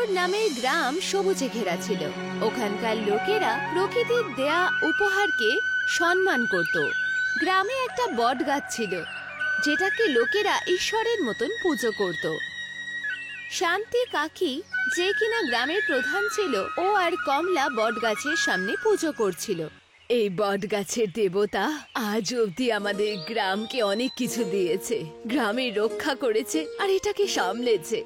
সূর্যপুর নামের গ্রাম সবুজে ঘেরা ছিল। ওখানকার লোকেরা প্রকৃতির দেয়া উপহারকে সম্মান করত। গ্রামে একটা বট গাছ ছিল, যেটাকে লোকেরা ঈশ্বরের মতন পুজো করত। শান্তি কাকি, যে কিনা গ্রামের প্রধান ছিল, ও আর কমলা বট গাছের সামনে পুজো করছিল। এই বট গাছের দেবতা আজ অবধি আমাদের গ্রামকে অনেক কিছু দিয়েছে, গ্রামের রক্ষা করেছে আর এটাকে সামলেছে।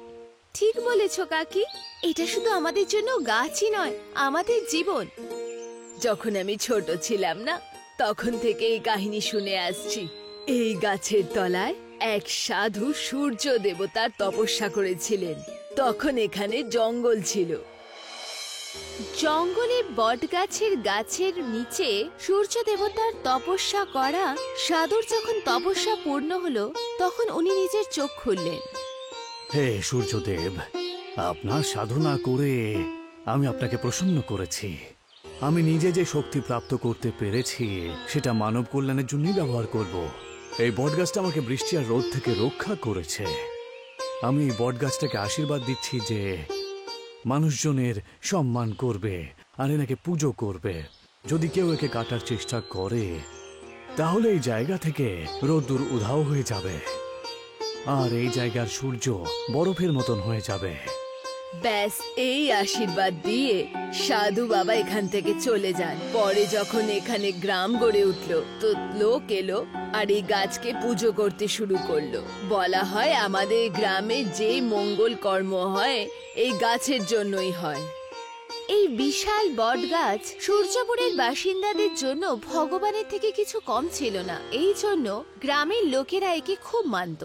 ঠিক বলেছ কাকি, এটা শুধু আমাদের জন্য গাছই নয়, আমাদের জীবন। যখন আমি ছোট ছিলাম না, তখন থেকে এই কাহিনী শুনে আসছি। এই গাছের তলায় এক সাধু সূর্য দেবতার তপস্যা করেছিলেন। তখন এখানে জঙ্গল ছিল। জঙ্গলে বট গাছের নিচে সূর্য দেবতার তপস্যা করা সাধুর যখন তপস্যা পূর্ণ হলো, তখন উনি নিজের চোখ খুললেন। হে সূর্যদেব, আপনার সাধনা করে আমি আপনাকে প্রসন্ন করেছি। আমি নিজে যে শক্তি প্রাপ্ত করতে পেরেছি সেটা মানব কল্যাণের জন্যই ব্যবহার করব। এই বটগাছটা আমাকে বৃষ্টি আর রোদ থেকে রক্ষা করেছে। আমি এই বটগাছটাকে আশীর্বাদ দিচ্ছি যে মানুষজনের সম্মান করবে আর এনাকে পুজো করবে। যদি কেউ একে কাটার চেষ্টা করে, তাহলে এই জায়গা থেকে রোদ্দুর উধাও হয়ে যাবে আর এই জায়গার সূর্য বরফের মতন হয়ে যাবে। ব্যাস, এই আশীর্বাদ দিয়ে সাধু বাবা এখান থেকে চলে যান। পরে যখন এখানে গ্রাম গড়ে উঠলো, তো লোক এলো আর এই গাছকে পুজো করতে শুরু করলো। বলা হয় আমাদের গ্রামে যে মঙ্গল কর্ম হয় এই গাছের জন্যই হয়। এই বিশাল বট গাছ সূর্যপুরের বাসিন্দাদের জন্য ভগবানের থেকে কিছু কম ছিল না। এই জন্য গ্রামের লোকেরা একে খুব মানত।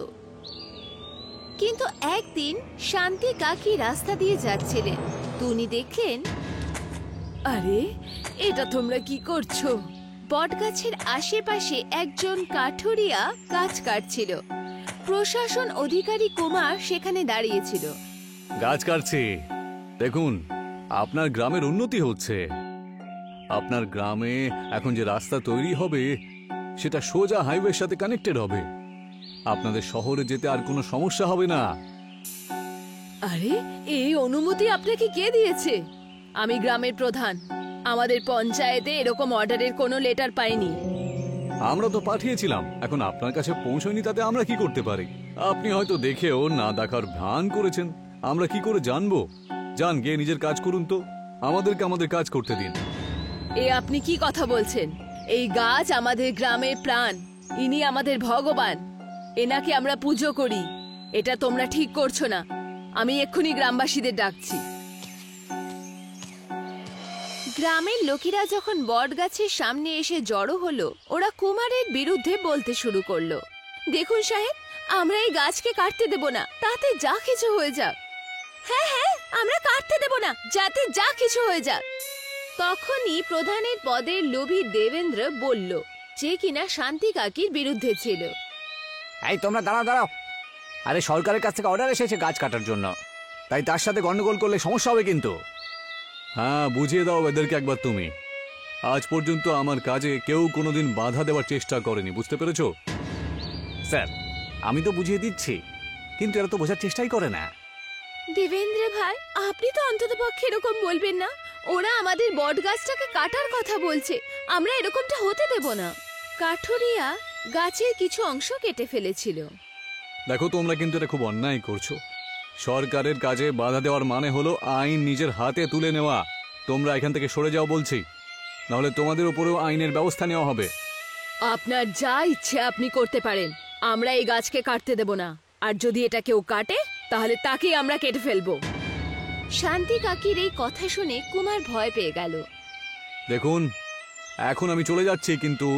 কিন্তু একদিন শান্তি কাকি রাস্তা দিয়ে যাচ্ছিলেন। উনি দেখলেন, আরে এটা তোমরা কি করছো? বটগাছের আশেপাশে একজন কাঠুরিয়া গাছ কাটছিল। প্রশাসন অধিকারী কুমার সেখানে দাঁড়িয়েছিল। গাছ কাটছি, দেখুন আপনার গ্রামের উন্নতি হচ্ছে। আপনার গ্রামে এখন যে রাস্তা তৈরি হবে সেটা সোজা হাইওয়ের সাথে কানেক্টেড হবে। আপনাদের শহরে যেতে আর কোনো সমস্যা হবে না। আরে এই অনুমতি আপনাকে কে দিয়েছে? আমি গ্রামের প্রধান, আমাদের পঞ্চায়েতে এরকম অর্ডারের কোনো লেটার পাইনি। আমরা তো পাঠিয়েছিলাম, এখন আপনার কাছে পৌঁছয়নি, তাতে আমরা কি করতে পারি? আপনি হয়তো দেখেও না দেখার ভান করেছেন, আমরা কি করে জানবো? যান গিয়ে নিজের কাজ করুন তো, আমাদেরকে আমাদের কাজ করতে দিন। এ আপনি কি কথা বলছেন? এই গাছ আমাদের গ্রামের প্রাণ, ইনি আমাদের ভগবান, এনাকে আমরা পুজো করি। এটা তোমরা ঠিক করছো না। আমি এক্ষুনি গ্রামবাসীদের ডাকছি। গ্রামের লোকেরা যখন বট গাছের সামনে এসে জড়ো হলো, ওরা কুমারের বিরুদ্ধে বলতে শুরু করলো। দেখুন সাহেব, আমরা এই গাছকে কাটতে দেব না, তাতে যা কিছু হয়ে যাক। হ্যাঁ হ্যাঁ, আমরা কাটতে দেব না, যাতে যা কিছু হয়ে যাক। তখনই প্রধানের পদের লোভী দেবেন্দ্র বলল, যে কিনা শান্তি কাকির বিরুদ্ধে ছিল। এই তোমরা দাঁড়াও দাঁড়াও, আরে সরকারের কাছ থেকে অর্ডার এসেছে গাছ কাটার জন্য, তাই তার সাথে গন্ডগোল করলে সমস্যা হবে কিন্তু। হ্যাঁ, বুঝিয়ে দাও এদেরকে একবার তুমি। আজ পর্যন্ত আমার কাজে কেউ কোনোদিন বাধা দেওয়ার চেষ্টা করেনি, বুঝতে পেরেছো? স্যার আমি তো বুঝিয়ে দিচ্ছি, কিন্তু এরা তো বোঝার চেষ্টাই করে না। দেবেন্দ্র ভাই, আপনি তো অন্ততপক্ষে এরকম বলবেন না। ওরা আমাদের বট গাছটাকে কাটার কথা বলছে, আমরা এরকমটা হতে দেব না। কাঠুরিয়া গাছের কিছু অংশ কেটে ফেলেছিল। দেখো, তোমরা কিন্তু এটা খুব অন্যায় করছো। সরকারের কাজে বাধা দেওয়ার মানে হলো আইন নিজের হাতে তুলে নেওয়া। তোমরা এখান থেকে সরে যাও বলছি, নাহলে তোমাদের উপরেও আইনের ব্যবস্থা নেওয়া হবে। আপনার যা ইচ্ছে আপনি করতে পারেন, আমরা এই গাছকে কাটতে দেব না। আর যদি এটা কেউ কাটে, তাহলে তাকেই আমরা কেটে ফেলবো। শান্তি কাকির এই কথা শুনে কুমার ভয় পেয়ে গেল। দেখুন, এখন আমি চলে যাচ্ছি, কিন্তু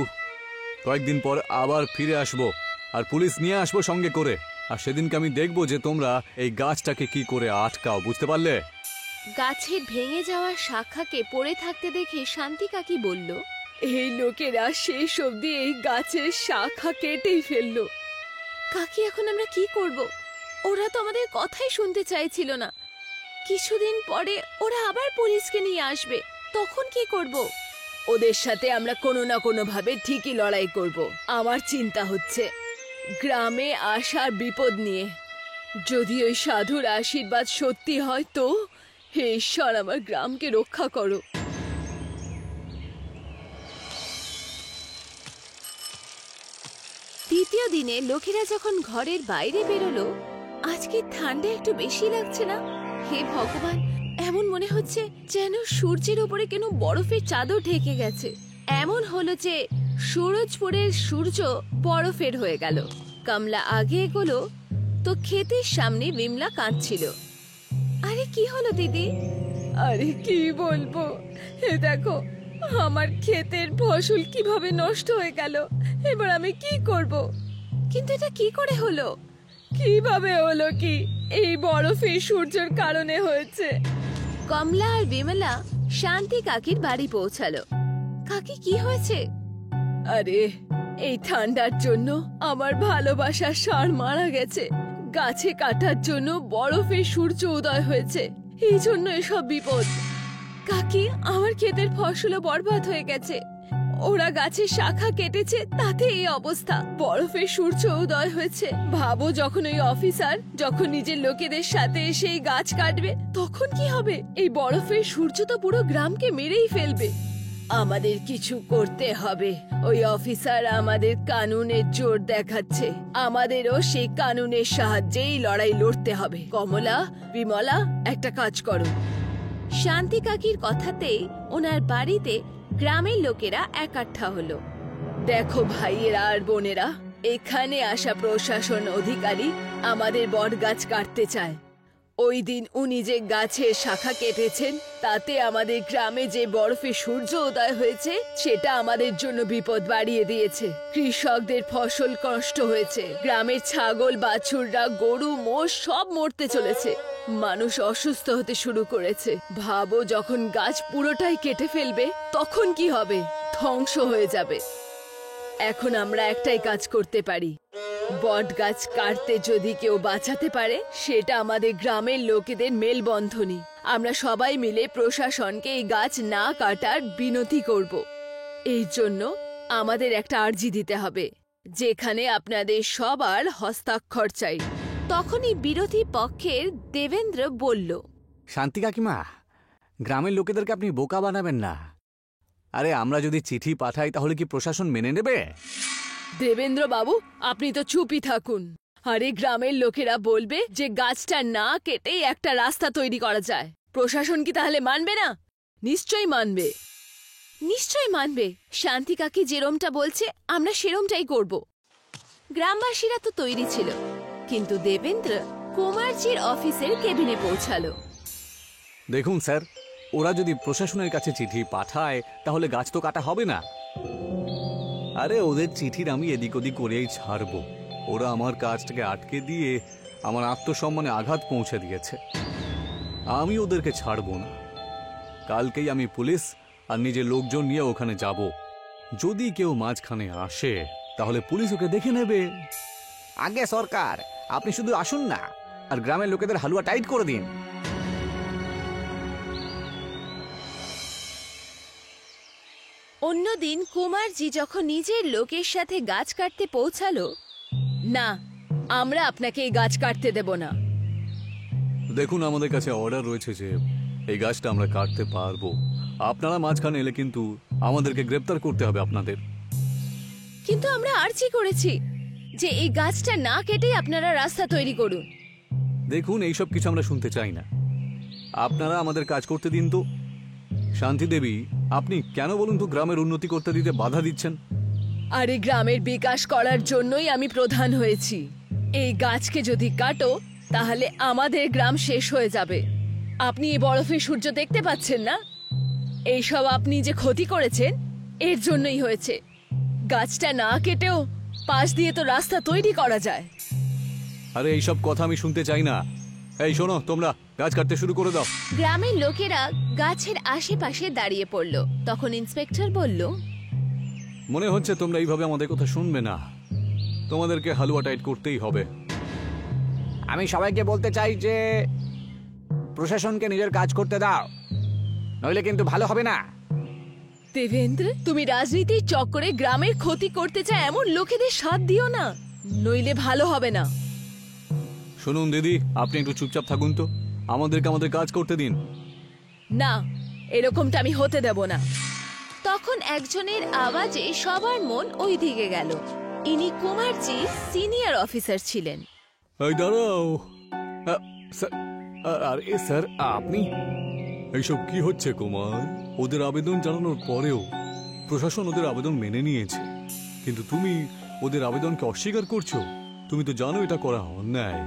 কয়েকদিন পর আবার ফিরে আসবো আর পুলিশ নিয়ে আসবো সঙ্গে করে। আর সেদিনকে আমি দেখবো যে তোমরা এই গাছটাকে কি করে আটকাও, বুঝতে পারলে? গাছের ভেঙে যাওয়া শাখাকে পড়ে থাকতে দেখে শান্তি কাকি বলল, এই লোকেরা শেষ অবধি এই গাছের শাখা কেটেই ফেললো। কাকি, এখন আমরা কি করব? ওরা তো আমাদের কথাই শুনতে চাইছিল না। কিছুদিন পরে ওরা আবার পুলিশকে নিয়ে আসবে, তখন কি করব? ওদের সাথে আমরা কোনো না কোনো ভাবে ঠিকই লড়াই করব। আমার চিন্তা হচ্ছে গ্রামে আসার বিপদ নিয়ে। যদি ওই সাধুর আশীর্বাদ সত্যি হয় তো হে ঈশ্বর, আমার গ্রামকে রক্ষা করো। দ্বিতীয় দিনে লোকেরা যখন ঘরের বাইরে বেরোলো, আজকে ঠান্ডা একটু বেশি লাগছে না? হে ভগবান, এমন মনে হচ্ছে যেন সূর্যের উপরে কেন বরফের চাদর ঢেকে গেছে। এমন হলো যে সুরজপুরের সূর্য বরফের হয়ে গেল। কমলা আগে এগোলো তো ক্ষেতের সামনে বিমলা কাঁদছিল। আরে কি হলো দিদি? আরে কি বলবো, হে দেখো আমার ক্ষেতের ফসল কিভাবে নষ্ট হয়ে গেল। এবার আমি কি করব? কিন্তু এটা কি করে হলো? কিভাবে হলো কি? এই বরফের সূর্যের কারণে হয়েছে। কমলা আর বিমলা শান্তি কাকির বাড়ি পৌঁছালো। কাকি কি হয়েছে? আরে এই ঠান্ডার জন্য আমার ভালোবাসার ষাঁড় মারা গেছে। গাছে কাটার জন্য বরফের সূর্য উদয় হয়েছে, এই জন্য এসব বিপদ। কাকি, আমার ক্ষেতের ফসলও বরবাদ হয়ে গেছে। ওরা গাছের শাখা কেটেছে, তাতে এই অবস্থা। বরফের সূর্য উদয় হয়েছে। ভাবো, যখন ওই অফিসার যখন নিজের লোকেদের সাথে এসে এই গাছ কাটবে, তখন কি হবে? এই বরফের সূর্য তো পুরো গ্রামকে মেরেই ফেলবে। আমাদের কিছু করতে হবে। ওই অফিসার আমাদের কানুনের জোর দেখাচ্ছে, আমাদেরও সেই কানুনের সাহায্যেই লড়াই লড়তে হবে। কমলা, বিমলা, একটা কাজ করো। শান্তি কাকির কথাতেই ওনার বাড়িতে গ্রামের লোকেরা একাঠা হলো। দেখো ভাইয়েরা আর বোনেরা, এখানে আসা প্রশাসন অধিকারী আমাদের বট গাছ কাটতে চায়। ওই দিন উনি যে গাছের শাখা কেটেছেন, তাতে আমাদের গ্রামে যে বরফে সূর্য উদয় হয়েছে, সেটা আমাদের জন্য বিপদ বাড়িয়ে দিয়েছে। কৃষকদের ফসল নষ্ট হয়েছে। গ্রামের ছাগল, বাছুররা, গরু, মোষ সব মরতে চলেছে। মানুষ অসুস্থ হতে শুরু করেছে। ভাবো, যখন গাছ পুরোটাই কেটে ফেলবে, তখন কি হবে? ধ্বংস হয়ে যাবে। এখন আমরা একটাই কাজ করতে পারি। বট গাছ কাটতে যদি কেউ বাঁচাতে পারে, সেটা আমাদের গ্রামের লোকেদের মেলবন্ধনী। আমরা সবাই মিলে প্রশাসনকে এই গাছ না কাটার বিনতি করব। এই জন্য আমাদের একটা আর্জি দিতে হবে, যেখানে আপনাদের সবার হস্তাক্ষর চাই। তখনই বিরোধী পক্ষের দেবেন্দ্র বলল, শান্তি কাকিমা, গ্রামের লোকেদেরকে আপনি বোকা বানাবেন না। আরে আমরা যদি চিঠি পাঠাই, তাহলে কি প্রশাসন মেনে নেবে? দেবেন্দ্র বাবু, আপনি তো চুপই থাকুন। আরে গ্রামের লোকেরা বলবে যে গাছটা না কেটেই একটা রাস্তা তৈরি করা যায়। প্রশাসন কি তাহলে মানবে না? নিশ্চয়ই মানবে, নিশ্চয়ই মানবে। শান্তি কাকি যেরমটা বলছে, আমরা সেরমটাই করব। গ্রামবাসীরা তো তৈরি ছিল, কিন্তু দেবেন্দ্র কুমারজির অফিসের কেবিনে পৌঁছালো। দেখুন স্যার, ওরা যদি প্রশাসনের কাছে চিঠি পাঠায়, তাহলে গাছ তো কাটা হবে না। আরে ওদের চিঠির আমি এদিক ওদিক করেই ছাড়বো। ওরা আমার কাজটাকে আটকে দিয়ে আমার আত্মসম্মানে আঘাত পৌঁছে দিয়েছে। আমি ওদেরকে ছাড়বো না। কালকেই আমি পুলিশ আর নিজের লোকজন নিয়ে ওখানে যাব। যদি কেউ মাঝখানে আসে, তাহলে পুলিশ ওকে দেখে নেবে। আগে সরকার, আপনি শুধু আসুন না আর গ্রামের লোকেদের হালুয়া টাইট করে দিন। অন্যদিন কুমারজি যখন নিজের লোকের সাথে গাছ কাটতে পৌঁছালো, না, আমরা আপনাকে এই গাছ কাটতে দেব না। দেখুন, আমাদের কাছে অর্ডার রয়েছে যে এই গাছটা আমরা কাটতে পারবো। আপনারা মাঝখানে এলে কিন্তু আমাদেরকে গ্রেপ্তার করতে হবে আপনাদের। কিন্তু আমরা আর্জি করেছি যে এই গাছটা না কেটেই আপনারা রাস্তা তৈরি করুন। দেখুন, এইসব কিছু আমরা শুনতে চাই না। আপনারা আমাদের কাজ করতে দিন তো। শান্তি দেবী, আপনি কেন বলুন তো গ্রামের উন্নতি করতে দিতে বাধা দিচ্ছেন? আরে গ্রামের বিকাশ করার জন্যই আমি প্রধান হয়েছি। এই গাছকে যদি কাটো, তাহলে আমাদের গ্রাম শেষ হয়ে যাবে। আপনি এই বরফের সূর্য দেখতে পাচ্ছেন না? এইসব আপনি যে ক্ষতি করেছেন, এর জন্যই হয়েছে। গাছটা না কেটেও পাশ দিয়ে তো রাস্তা তৈরি করা যায়। আরে এইসব কথা আমি শুনতে চাই না। এই শোনো, তোমরা গাছ কাটতে শুরু করে দাও। গ্রামের লোকেরা গাছের আশেপাশে দাঁড়িয়ে পড়ল। তখন ইন্সপেক্টর বলল, মনে হচ্ছে তোমরা এইভাবে আমাদের কথা শুনবে না। তোমাদেরকে হালুয়া টাইট করতেই হবে। আমি সবাইকে বলতে চাই যে প্রশাসনকে নিজের কাজ করতে দাও, নইলে কিন্তু ভালো হবে না। দেবেন্দ্র, তুমি রাজনীতির চক্করে গ্রামের ক্ষতি করতে চায় এমন লোকেদের সাথ দিও না, নইলে ভালো হবে না। শুনুন দিদি, আপনি একটু চুপচাপ থাকুন তো। আমাদেরকে আমাদের কাজ করতে দিন। না, এরকমটা আমি হতে দেব না। তখন একজনের আওয়াজে সবার মন ওই দিকে গেল। ইনি কুমারজি সিনিয়র অফিসার ছিলেন। এই দাঁড়াও। স্যার, আরে স্যার, আপনি এইসব কি হচ্ছে কুমার? ওদের আবেদন জানানোর পরেও প্রশাসন ওদের আবেদন মেনে নিয়েছে, কিন্তু তুমি ওদের আবেদনকে অস্বীকার করছো। তুমি তো জানো এটা করা অন্যায়।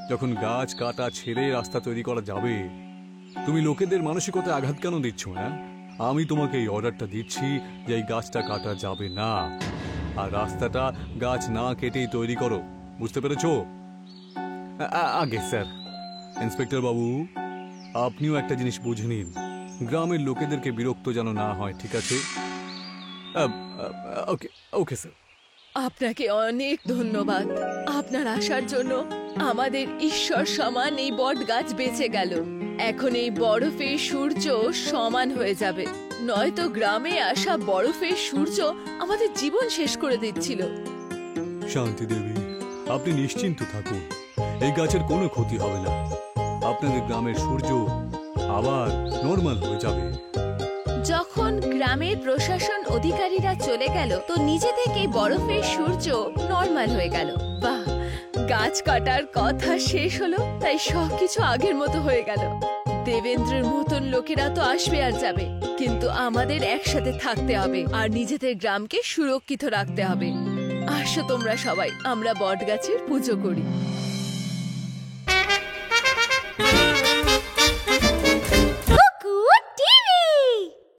যখন গাছ কাটা ছেড়ে রাস্তা তৈরি করা যাবে, তুমি লোকেদের মানসিকতায় আঘাত কেন দিচ্ছ? হ্যাঁ, আমি তোমাকে এই অর্ডারটা দিচ্ছি যে এই গাছটা কাটা যাবে না, আর রাস্তাটা গাছ না কেটেই তৈরি করো। বুঝতে পেরেছো? আগে স্যার, ইন্সপেক্টর বাবু, আপনিও একটা জিনিস বুঝে নিন, গ্রামের লোকেদেরকে বিরক্ত যেন না হয়, ঠিক আছে? ওকে ওকে স্যার। আপনাকে অনেক ধন্যবাদ। আপনার আসার জন্য আমাদের ঈশ্বর সমান এই বট গাছ বেঁচে গেল। এখন এই বরফের সূর্য সমান হয়ে যাবে, নয়তো গ্রামে আসা বরফের সূর্য আমাদের জীবন শেষ করে দিচ্ছিল। শান্তি দেবী, আপনি নিশ্চিন্ত থাকুন, এই গাছের কোনো ক্ষতি হবে না। আপনাদের গ্রামের সূর্য আবার নর্মাল হয়ে যাবে। যখন গ্রামের প্রশাসন অধিকারীরা চলে গেল, তো নিজে থেকেই বরফের সূর্য নরমাল হয়ে গেল। বাহ, গাছ কাটার কথা শেষ হলো, তাই সবকিছু আগের মতো হয়ে গেল। দেবেন্দ্রের মতন লোকেরা তো আসবে আর যাবে, কিন্তু আমাদের একসাথে থাকতে হবে আর নিজেদের গ্রামকে সুরক্ষিত রাখতে হবে। আসো তোমরা সবাই, আমরা বট গাছের পুজো করি।